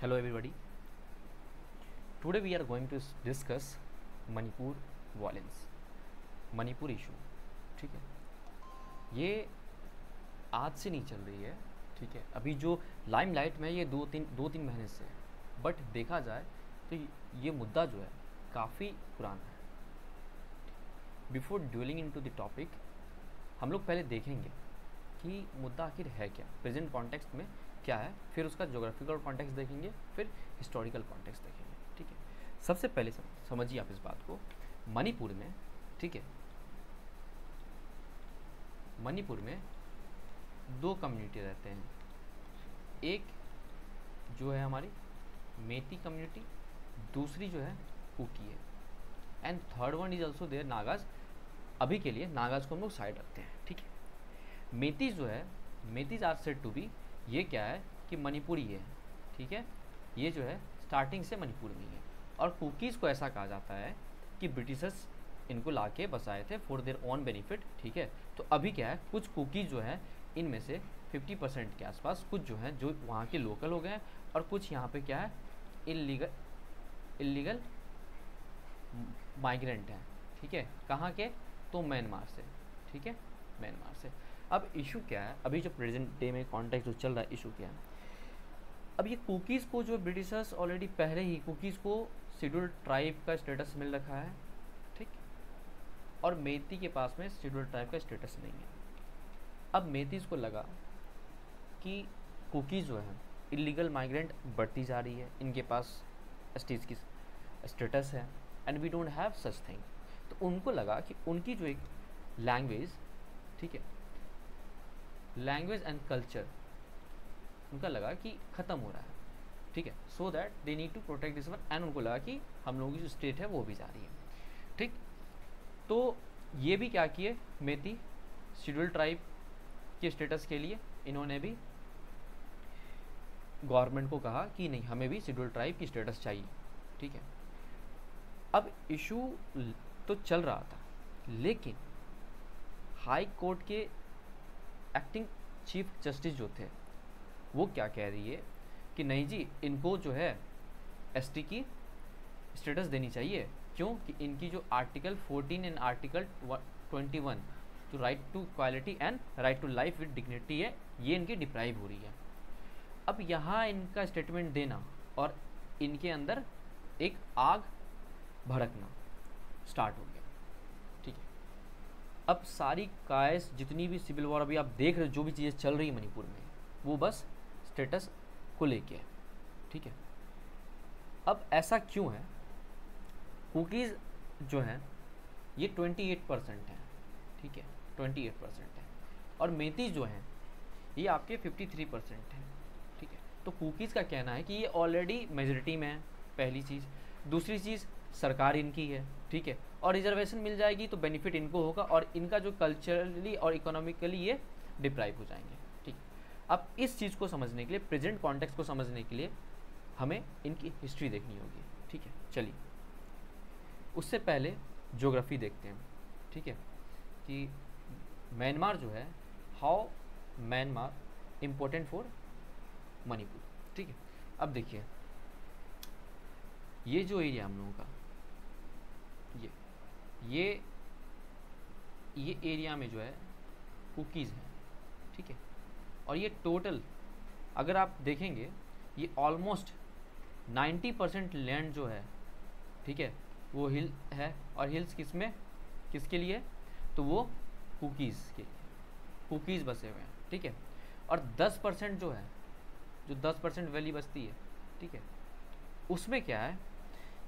Hello everybody. Today we are going to discuss Manipur violence, Manipur issue. ठीक है, ये आज से नहीं चल रही है। ठीक है, अभी जो लाइमलाइट में ये दो तीन महीने से है, बट देखा जाए तो ये मुद्दा जो है काफ़ी पुराना है। Before dwelling into the topic, हम लोग पहले देखेंगे कि मुद्दा आखिर है क्या, प्रेजेंट कॉन्टेक्स्ट में क्या है, फिर उसका ज्योग्राफिकल कॉन्टेक्स्ट देखेंगे, फिर हिस्टोरिकल कॉन्टेक्स्ट देखेंगे। ठीक है, सबसे पहले समझिए आप इस बात को। मणिपुर में, ठीक है, मणिपुर में दो कम्युनिटी रहते हैं। एक जो है हमारी मेती कम्युनिटी, दूसरी जो है कुकी है, and third one is also there Nagas. अभी के लिए नागाज को हम लोग साइड रखते हैं। ठीक है, मेतीज जो है, मेतीज आर सेड टू बी, ये क्या है कि मणिपुरी है। ठीक है, ये जो है स्टार्टिंग से मणिपुर में ही है। और कुकीज़ को ऐसा कहा जाता है कि ब्रिटिशर्स इनको ला के बसाए थे फॉर देयर ओन बेनिफिट। ठीक है, तो अभी क्या है, कुछ कुकीज़ जो है इनमें से 50% के आसपास कुछ जो है जो वहाँ के लोकल हो गए हैं, और कुछ यहाँ पे क्या है इलीगल माइग्रेंट हैं। ठीक है, कहाँ के, तो म्यांमार से। ठीक है, म्यांमार से। अब इशू क्या है, अभी जो प्रेजेंट डे में कॉन्टेक्स्ट जो चल रहा है, इशू क्या है, अब ये कुकीज़ को जो ब्रिटिशर्स ऑलरेडी पहले ही कुकीज़ को शेड्यूल्ड ट्राइब का स्टेटस मिल रखा है। ठीक, और मेती के पास में शेड्यूल्ड ट्राइब का स्टेटस नहीं है। अब मेतीज़ को लगा कि कुकीज़ जो है इलीगल माइग्रेंट बढ़ती जा रही है, इनके पास एसटीज़ की स्टेटस है, and we don't have such thing. तो उनको लगा कि उनकी जो एक लैंग्वेज, ठीक है, लैंग्वेज एंड कल्चर उनका लगा कि ख़त्म हो रहा है। ठीक है, so that they need to protect this one, and उनको लगा कि हम लोगों की जो स्टेट है वो भी जा रही है। ठीक, तो ये भी क्या किए, मेती शेड्यूल ट्राइब के स्टेटस के लिए इन्होंने भी गवर्नमेंट को कहा कि नहीं, हमें भी शेड्यूल ट्राइब की स्टेटस चाहिए। ठीक है, अब इशू तो चल रहा था, लेकिन हाई कोर्ट के एक्टिंग चीफ जस्टिस जो थे वो क्या कह रही है कि नहीं जी, इनको जो है एसटी की स्टेटस देनी चाहिए। क्यों कि इनकी जो आर्टिकल 14 एंड आर्टिकल 21 जो right to equality and right to life with dignity है, ये इनकी डिप्राइव हो रही है। अब यहाँ इनका स्टेटमेंट देना और इनके अंदर एक आग भड़कना स्टार्ट हो गया। ठीक है, अब सारी कायस जितनी भी सिविल वॉर अभी आप देख रहे हो, जो भी चीज़ें चल रही है मणिपुर में, वो बस स्टेटस को लेके है। ठीक है, अब ऐसा क्यों है, कुकीज़ जो हैं ये 28% हैं। ठीक है, 28% है, और मेतीज जो हैं ये आपके 53% हैं। ठीक है, तो कुकीज़ का कहना है कि ये ऑलरेडी मेजॉरिटी में है, पहली चीज़। दूसरी चीज़, सरकार इनकी है। ठीक है, और रिजर्वेशन मिल जाएगी तो बेनिफिट इनको होगा, और इनका जो कल्चरली और इकोनॉमिकली ये डिप्राइव हो जाएंगे। ठीक, अब इस चीज़ को समझने के लिए, प्रेजेंट कॉन्टेक्स्ट को समझने के लिए हमें इनकी हिस्ट्री देखनी होगी। ठीक है, चलिए उससे पहले ज्योग्राफी देखते हैं। ठीक है, कि म्यांमार जो है, how Myanmar important for Manipur. ठीक है, अब देखिए ये जो एरिया हम लोगों का, ये एरिया में जो है कुकीज़ हैं। ठीक है, और ये टोटल अगर आप देखेंगे, ये ऑलमोस्ट 90% लैंड जो है, ठीक है, वो हिल है। और हिल्स किसके लिए, तो वो कुकीज़ के लिए, कुकीज़ बसे हुए हैं। ठीक है, और 10% जो है, जो 10% वैली बसती है, ठीक है, उसमें क्या है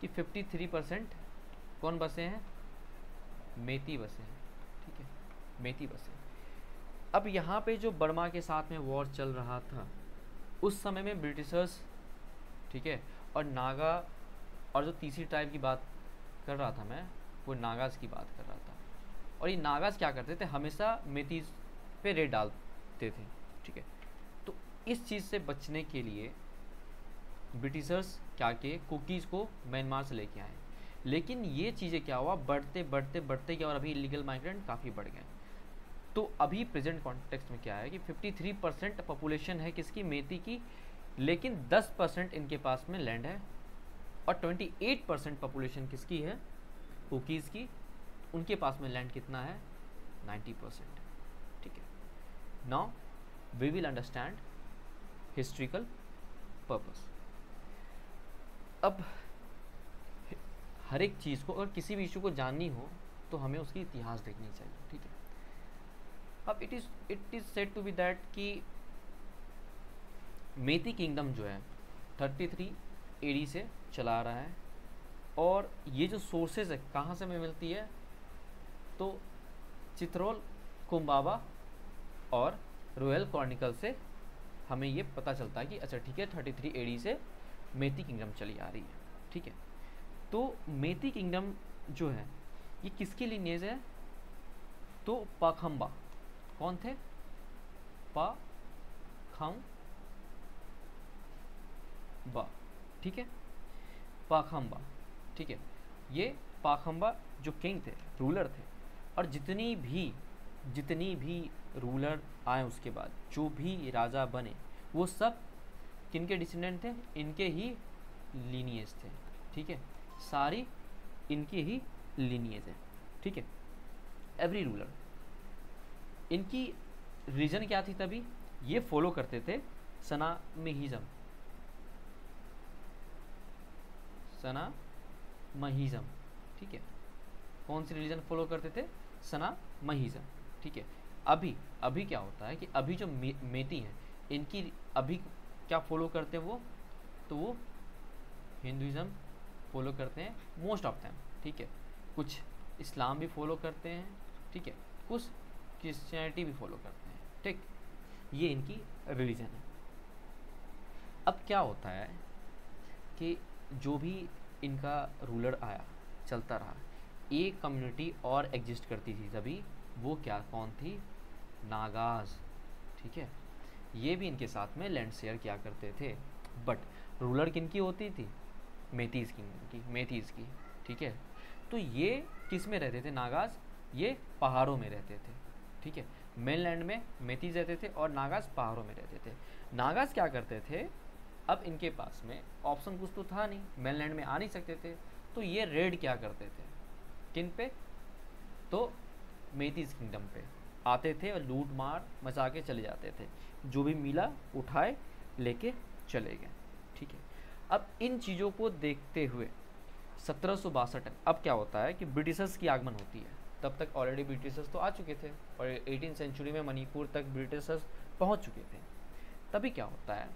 कि 53% कौन बसे हैं, मेती बसे हैं। ठीक है, मेती बसे। अब यहाँ पे जो बर्मा के साथ में वॉर चल रहा था उस समय में ब्रिटिशर्स, ठीक है, और नागा, और जो तीसरी ट्राइब की बात कर रहा था मैं, वो नागाज़ की बात कर रहा था। और ये नागाज़ क्या करते थे, हमेशा मेतीज पे रेड डालते थे। ठीक है, तो इस चीज़ से बचने के लिए ब्रिटिशर्स क्या किए, कुकीज़ को म्यांमार से लेके आए। लेकिन ये चीज़ें क्या हुआ, बढ़ते बढ़ते बढ़ते क्या, और अभी इलीगल माइग्रेंट काफ़ी बढ़ गए। तो अभी प्रेजेंट कॉन्टेक्स्ट में क्या है कि 53% पॉपुलेशन है किसकी, मेती की, लेकिन 10% इनके पास में लैंड है और 28% पॉपुलेशन किसकी है, कुकीज़ की। उनके पास में लैंड कितना है, 90%। ठीक है, now we will understand historical purpose. अब हर एक चीज़ को, अगर किसी भी इशू को जाननी हो तो हमें उसकी इतिहास देखनी चाहिए। ठीक है, अब it is said to be that कि मेती किंगडम जो है 33 एडी से चला आ रहा है, और ये जो सोर्सेज है कहाँ से हमें मिलती है, तो चित्रोल, कुम्बावा और रॉयल क्रॉनिकल से हमें ये पता चलता है कि अच्छा ठीक है 33 एडी से मेती किंगडम चली आ रही है। ठीक है, तो मेती किंगडम जो है ये किसकी लिनिएज है, तो पाखंबा। कौन थे, पाखंबा। ठीक है, पाखंबा। ठीक है, ये पाखंबा जो किंग थे, रूलर थे, और जितनी भी रूलर आए उसके बाद, जो भी राजा बने, वो सब किनके डिसेंडेंट थे, इनके ही लीनिएज थे। ठीक है, सारी इनकी ही लीनिएज है। ठीक है, एवरी रूलर। इनकी रीजन क्या थी तभी, ये फॉलो करते थे सनामहिज्म। सनामहिज्म। ठीक है, कौन सी रिलीजन फॉलो करते थे, सनामहिज्म। ठीक है, अभी क्या होता है कि अभी जो मेती हैं इनकी अभी क्या फॉलो करते हैं वो, तो वो हिंदुइज्म फॉलो करते हैं मोस्ट ऑफ टाइम। ठीक है, कुछ इस्लाम भी फॉलो करते हैं। ठीक है, कुछ क्रिश्चियनिटी भी फॉलो करते हैं। ठीक, ये इनकी रिलीजन है। अब क्या होता है कि जो भी इनका रूलर आया, चलता रहा, एक कम्युनिटी और एग्जिस्ट करती थी तभी, वो क्या, कौन थी, नागाज। ठीक है, ये भी इनके साथ में लैंड शेयर किया करते थे, बट रूलर किनकी होती थी, मेतीज़ की, मेतीज़ की। ठीक है, तो ये किस में रहते थे नागाज, ये पहाड़ों में रहते थे। ठीक है, मेनलैंड में मेतीज़ रहते थे और नागाज पहाड़ों में रहते थे। नागाज क्या करते थे, अब इनके पास में ऑप्शन कुछ तो था नहीं, मेनलैंड में आ नहीं सकते थे, तो ये रेड क्या करते थे, किन पे, तो मेतीज़ किंगडम पे आते थे और लूट मार मचा के चले जाते थे, जो भी मिला उठाए लेके चले गए। ठीक है, अब इन चीज़ों को देखते हुए 1762 अब क्या होता है कि ब्रिटिशर्स की आगमन होती है। तब तक ऑलरेडी ब्रिटिशर्स तो आ चुके थे और 18वीं सेंचुरी में मणिपुर तक ब्रिटिशर्स पहुंच चुके थे। तभी क्या होता है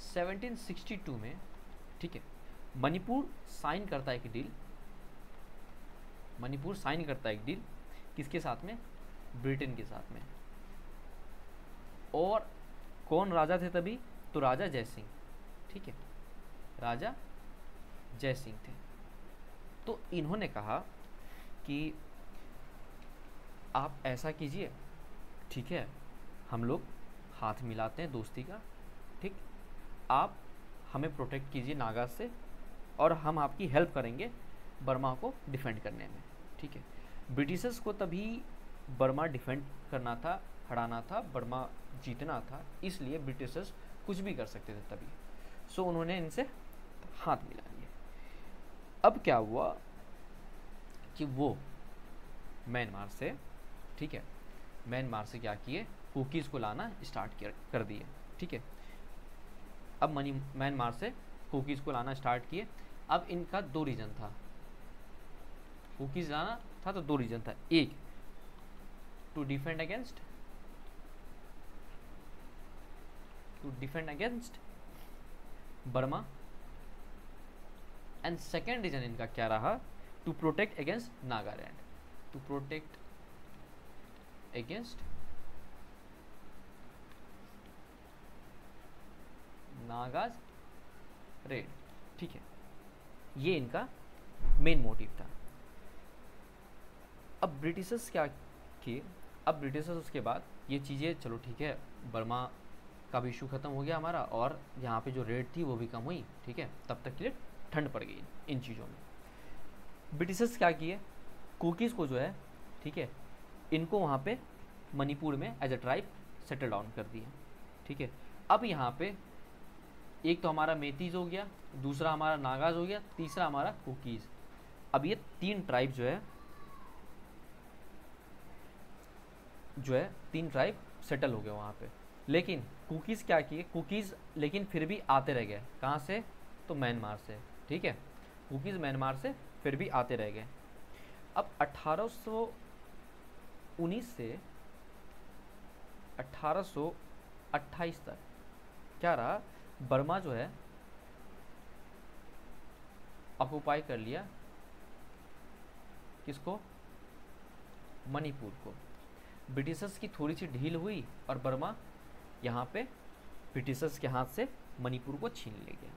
1762 में, ठीक है, मणिपुर साइन करता है एक डील। मणिपुर साइन करता है एक डील किसके साथ में, ब्रिटेन के साथ में। और कौन राजा थे तभी, तो राजा जय सिंह। ठीक है, राजा जय सिंह थे। तो इन्होंने कहा कि आप ऐसा कीजिए, ठीक है, हम लोग हाथ मिलाते हैं दोस्ती का, ठीक, आप हमें प्रोटेक्ट कीजिए नागा से और हम आपकी हेल्प करेंगे बर्मा को डिफेंड करने में। ठीक है, ब्रिटिशर्स को तभी बर्मा डिफेंड करना था, हराना था, बर्मा जीतना था, इसलिए ब्रिटिशर्स कुछ भी कर सकते थे तभी। सो उन्होंने इनसे हाथ मिला लिए। अब क्या हुआ कि वो म्यांमार से, ठीक है, म्यांमार से क्या किए, कुकीज़ को लाना स्टार्ट कर दिए। ठीक है, अब म्यांमार से कुकीज़ को लाना स्टार्ट किए। अब इनका दो रीजन था, कुकीज़ लाना था तो दो रीजन था, एक to defend against Burma, and second reason इनका क्या रहा, to protect against Nagaland, to protect against Nagas raid. ठीक है, ये इनका मेन मोटिव था। अब ब्रिटिशर्स क्या किए, अब ब्रिटिशर्स उसके बाद ये चीज़ें, चलो ठीक है, बर्मा का भी इशू ख़त्म हो गया हमारा और यहाँ पे जो रेड थी वो भी कम हुई। ठीक है, तब तक के लिए ठंड पड़ गई इन चीज़ों में। ब्रिटिशर्स क्या किए, कुकीज़ को जो है, ठीक है, इनको वहाँ पे मणिपुर में as a tribe settle down कर दिया। ठीक है, अब यहाँ पे एक तो हमारा मेतीज हो गया, दूसरा हमारा नागाज हो गया, तीसरा हमारा कुकीज़। अब ये 3 ट्राइब जो है 3 ट्राइब सेटल हो गए वहाँ पे। लेकिन कुकीज़ क्या किए, कुकीज़ लेकिन फिर भी आते रह गए। कहाँ से? तो म्यांमार से। ठीक है, कुकीज़ म्यांमार से फिर भी आते रह गए। अब 1819 से 1828 तक क्या रहा, बर्मा जो है ऑक्युपाई कर लिया किसको? मणिपुर को। ब्रिटिशर्स की थोड़ी सी ढील हुई और बर्मा यहाँ पे ब्रिटिशर्स के हाथ से मणिपुर को छीन ले गया।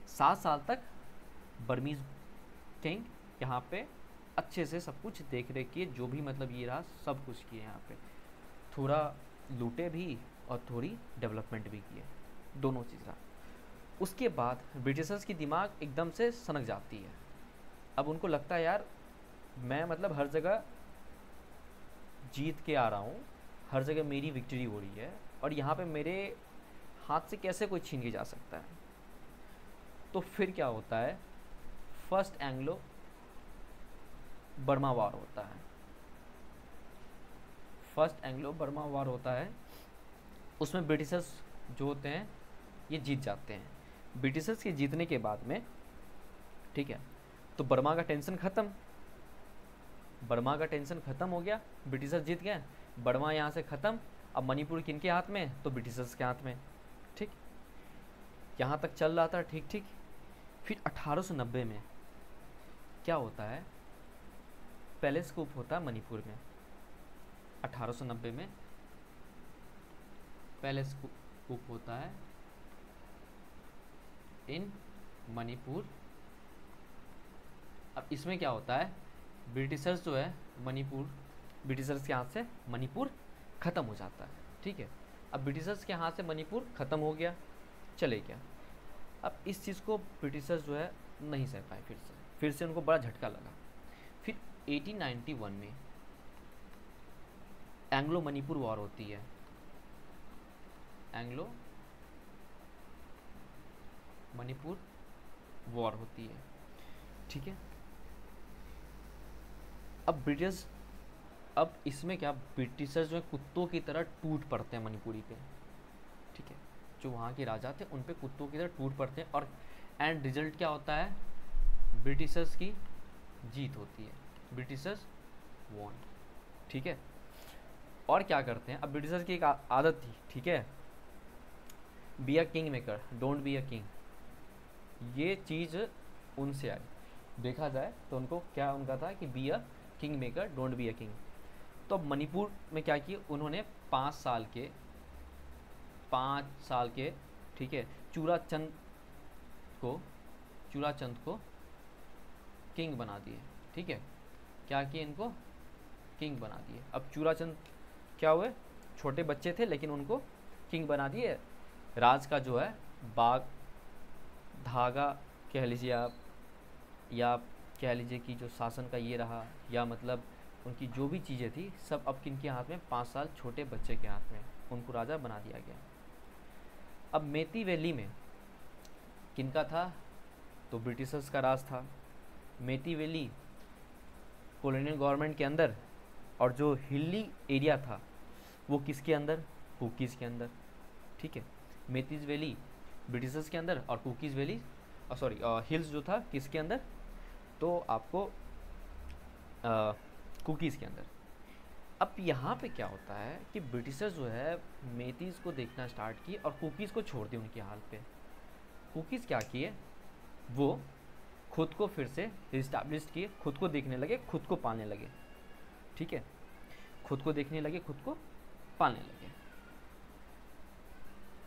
7 साल तक बर्मीज किंग यहाँ पे अच्छे से सब कुछ देख रेख किए, जो भी मतलब ये रहा सब कुछ किए यहाँ पे, थोड़ा लूटे भी और थोड़ी डेवलपमेंट भी किए, दोनों चीज़ रहा। उसके बाद ब्रिटिशर्स की दिमाग एकदम से सनक जाती है। अब उनको लगता है यार मैं मतलब हर जगह जीत के आ रहा हूँ, हर जगह मेरी विक्ट्री हो रही है और यहाँ पे मेरे हाथ से कैसे कोई छीन के जा सकता है। तो फिर क्या होता है, फर्स्ट एंग्लो बर्मा वार होता है। फर्स्ट एंग्लो बर्मा वार होता है, उसमें ब्रिटिशर्स जो होते हैं ये जीत जाते हैं। ब्रिटिशर्स के जीतने के बाद में ठीक है, तो बर्मा का टेंशन ख़त्म, बर्मा का टेंशन ख़त्म हो गया, ब्रिटिशर्स जीत गए, बर्मा यहाँ से ख़त्म। अब मणिपुर किनके हाथ में? तो ब्रिटिशर्स के हाथ में। ठीक, यहाँ तक चल रहा था ठीक ठीक। फिर 1890 में क्या होता है, पैलेस कूप होता है मणिपुर में। 1890 में पैलेस कूप होता है इन मणिपुर। अब इसमें क्या होता है, ब्रिटिशर्स जो है मणिपुर, ब्रिटिशर्स के हाथ से मणिपुर ख़त्म हो जाता है। ठीक है, अब ब्रिटिशर्स के हाथ से मणिपुर ख़त्म हो गया, चले गया। अब इस चीज़ को ब्रिटिशर्स जो है नहीं सह पाए, फिर से उनको बड़ा झटका लगा। फिर 1891 में एंग्लो मणिपुर वॉर होती है। एंग्लो मणिपुर वॉर होती है। ठीक है, अब इसमें क्या, ब्रिटिशर्स जो है कुत्तों की तरह टूट पड़ते हैं मणिपुरी पे। ठीक है, जो वहाँ के राजा थे उन पे कुत्तों की तरह टूट पड़ते हैं और एंड रिजल्ट क्या होता है, ब्रिटिशर्स की जीत होती है, ब्रिटिशर्स वॉन। ठीक है, और क्या करते हैं, अब ब्रिटिशर्स की एक आदत थी, ठीक है, be a king maker don't be a king. ये चीज़ उनसे आई, देखा जाए तो उनको क्या उनका था कि be a king maker don't be a king. तो अब मणिपुर में क्या किया उन्होंने, 5 साल के ठीक है, चूड़ाचंद को किंग बना दिए। ठीक है, क्या किए, इनको किंग बना दिए। अब चूड़ाचंद क्या हुए, छोटे बच्चे थे लेकिन उनको किंग बना दिए। राज का जो है बाग धागा कह लीजिए आप, या कह लीजिए कि जो शासन का ये रहा, या मतलब उनकी जो भी चीज़ें थी सब अब किनके हाथ में, 5 साल छोटे बच्चे के हाथ में, उनको राजा बना दिया गया। अब मेती वैली में किनका था, तो ब्रिटिशर्स का राज था। मेती वैली कॉलोनियल गवर्नमेंट के अंदर, और जो हिली एरिया था वो किसके अंदर, कुकीज़ के अंदर। ठीक है, मेतीज वैली ब्रिटिशर्स के अंदर और कुकीज़ वैली हिल्स जो था किसके अंदर, तो आपको कुकीज़ के अंदर। अब यहाँ पे क्या होता है कि ब्रिटिशर्स जो है मेतीज़ को देखना स्टार्ट किए और कुकीज़ को छोड़ दिए उनके हाल पे। कुकीज़ क्या किए, वो खुद को फिर से रिस्टैब्लिश किए, खुद को देखने लगे, खुद को पालने लगे। ठीक है, खुद को देखने लगे, खुद को पालने लगे।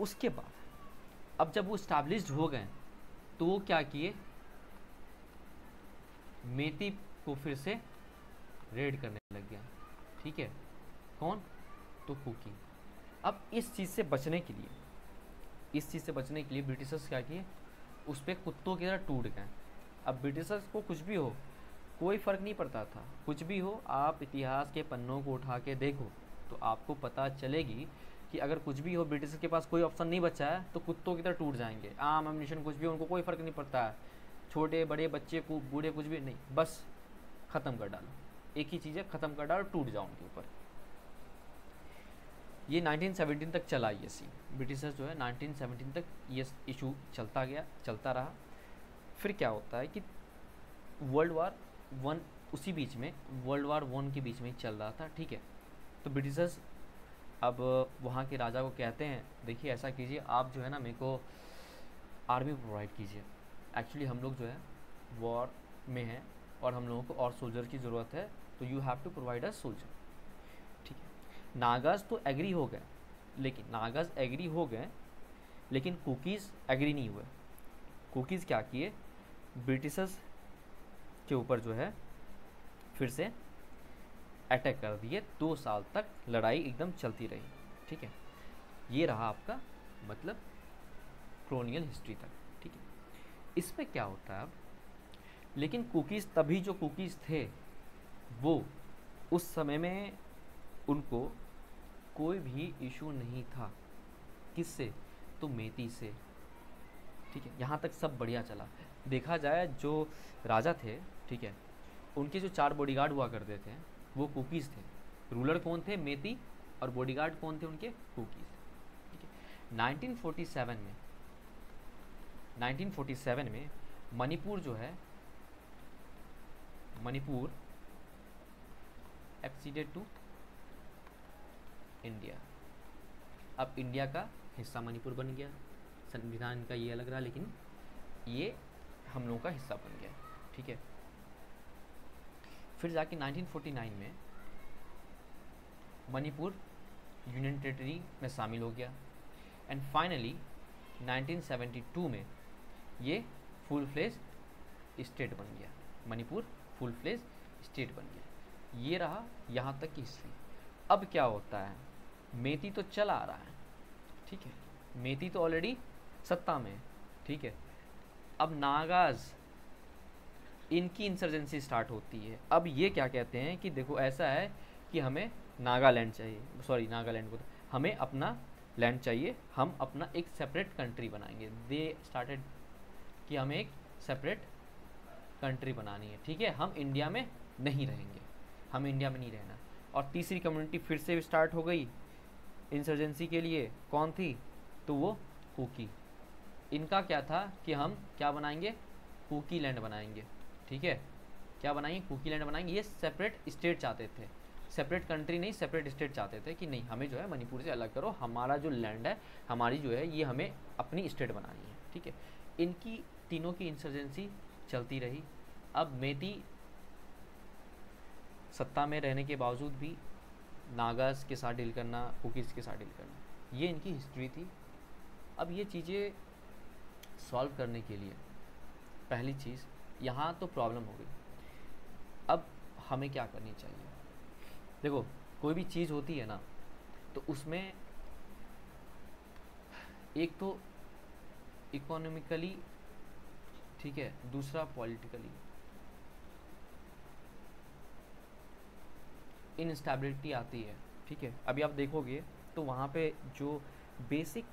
उसके बाद अब जब वो स्टैब्लिश्ड हो गए तो वो क्या किए, मेती को फिर से रेड करने लग गया। ठीक है, कौन, तो कुकी। अब इस चीज़ से बचने के लिए ब्रिटिशर्स क्या किए, उस पर कुत्तों की तरह टूट गए। अब ब्रिटिशर्स को कुछ भी हो, कोई फ़र्क नहीं पड़ता था, कुछ भी हो, आप इतिहास के पन्नों को उठा के देखो तो आपको पता चलेगी कि अगर कुछ भी हो, ब्रिटिश के पास कोई ऑप्शन नहीं बचा है तो कुत्तों की तरह टूट जाएंगे। आम एम्यूनिशन कुछ भी, उनको कोई फ़र्क नहीं पड़ता है, छोटे बड़े बच्चे को बूढ़े कुछ भी नहीं, बस ख़त्म कर डालो, एक ही चीज़ है, ख़त्म कर डालो, टूट जाओ उनके ऊपर। ये 1917 तक चला ये सीन, ब्रिटिशर्स जो है 1917 तक ये इशू चलता गया, चलता रहा। फिर क्या होता है कि वर्ल्ड वार वन, उसी बीच में वर्ल्ड वार वन के बीच में ही चल रहा था, ठीक है। तो ब्रिटिशर्स अब वहाँ के राजा को कहते हैं, देखिए ऐसा कीजिए, आप जो है ना मेरे को आर्मी प्रोवाइड कीजिए, एक्चुअली हम लोग जो है वॉर में हैं और हम लोगों को और सोल्जर की ज़रूरत है, तो you have to provide us soldier, ठीक है। नागाज तो एग्री हो गए, लेकिन कुकीज़ एग्री नहीं हुए। कुकीज़ क्या किए, ब्रिटिशर्स के ऊपर जो है फिर से अटैक कर दिए, 2 साल तक लड़ाई एकदम चलती रही, ठीक है। ये रहा आपका मतलब कॉलोनियल हिस्ट्री तक, ठीक है। इसमें क्या होता है अब, लेकिन कुकीज़, तभी जो कुकीज़ थे वो उस समय में उनको कोई भी इशू नहीं था, किससे, तो मेती से, ठीक है। यहाँ तक सब बढ़िया चला। देखा जाए जो राजा थे, ठीक है, उनके जो 4 बॉडीगार्ड हुआ करते थे वो कुकीज़ थे। रूलर कौन थे, मेती, और बॉडीगार्ड कौन थे उनके, कुकीज़, ठीक है। 1947 में मणिपुर जो है, मणिपुर एक्सीडेड टू इंडिया। अब इंडिया का हिस्सा मणिपुर बन गया, संविधान का ये अलग रहा, लेकिन ये हम लोगों का हिस्सा बन गया, ठीक है। फिर जाके 1949 में मणिपुर यूनियन टेरिटरी में शामिल हो गया, एंड फाइनली 1972 में ये फुल फ्लेज स्टेट बन गया, मणिपुर फुल फ्लेज स्टेट बन गया। ये रहा यहाँ तक की हिस्ट्री। अब क्या होता है, मेती तो चला आ रहा है, ठीक है, मेती तो ऑलरेडी सत्ता में, ठीक है। अब नागाज, इनकी इंसर्जेंसी स्टार्ट होती है। अब ये क्या कहते हैं कि देखो ऐसा है कि हमें नागालैंड चाहिए, सॉरी नागालैंड को, हमें अपना लैंड चाहिए, हम अपना एक सेपरेट कंट्री बनाएंगे। दे स्टार्टेड कि हमें एक सेपरेट कंट्री बनानी है, ठीक है, हम इंडिया में नहीं रहेंगे, हम इंडिया में नहीं रहना। और तीसरी कम्युनिटी फिर से स्टार्ट हो गई इंसर्जेंसी के लिए, कौन थी, तो वो कुकी। इनका क्या था कि हम क्या बनाएंगे, कुकी लैंड बनाएंगे, ठीक है, क्या बनाएंगे, कुकी लैंड बनाएंगे। ये सेपरेट स्टेट चाहते थे, सेपरेट कंट्री नहीं, सेपरेट स्टेट चाहते थे कि नहीं, हमें जो है मणिपुर से अलग करो, हमारा जो लैंड है, हमारी जो है ये हमें अपनी स्टेट बनानी है, ठीक है। इनकी तीनों की इंसर्जेंसी चलती रही। अब मेती सत्ता में रहने के बावजूद भी नागास के साथ डील करना, कुकीज़ के साथ डील करना, ये इनकी हिस्ट्री थी। अब ये चीज़ें सॉल्व करने के लिए पहली चीज़, यहाँ तो प्रॉब्लम हो गई, अब हमें क्या करनी चाहिए। देखो कोई भी चीज़ होती है ना, तो उसमें एक तो इकोनॉमिकली, ठीक है, दूसरा पॉलिटिकली इनस्टेबिलिटी आती है, ठीक है। अभी आप देखोगे तो वहाँ पे जो बेसिक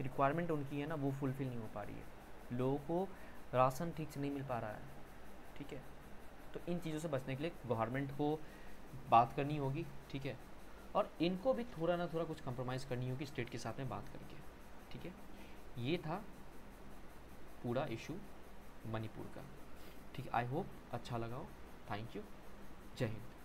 रिक्वायरमेंट उनकी है ना, वो फुलफ़िल नहीं हो पा रही है, लोगों को राशन ठीक से नहीं मिल पा रहा है, ठीक है। तो इन चीज़ों से बचने के लिए गवर्नमेंट को बात करनी होगी, ठीक है, और इनको भी थोड़ा ना थोड़ा कुछ कंप्रोमाइज़ करनी होगी स्टेट के साथ में बात करके, ठीक है। ये था पूरा इशू मणिपुर का, ठीक है। आई होप अच्छा लगा हो। थैंक यू, जय हिंद।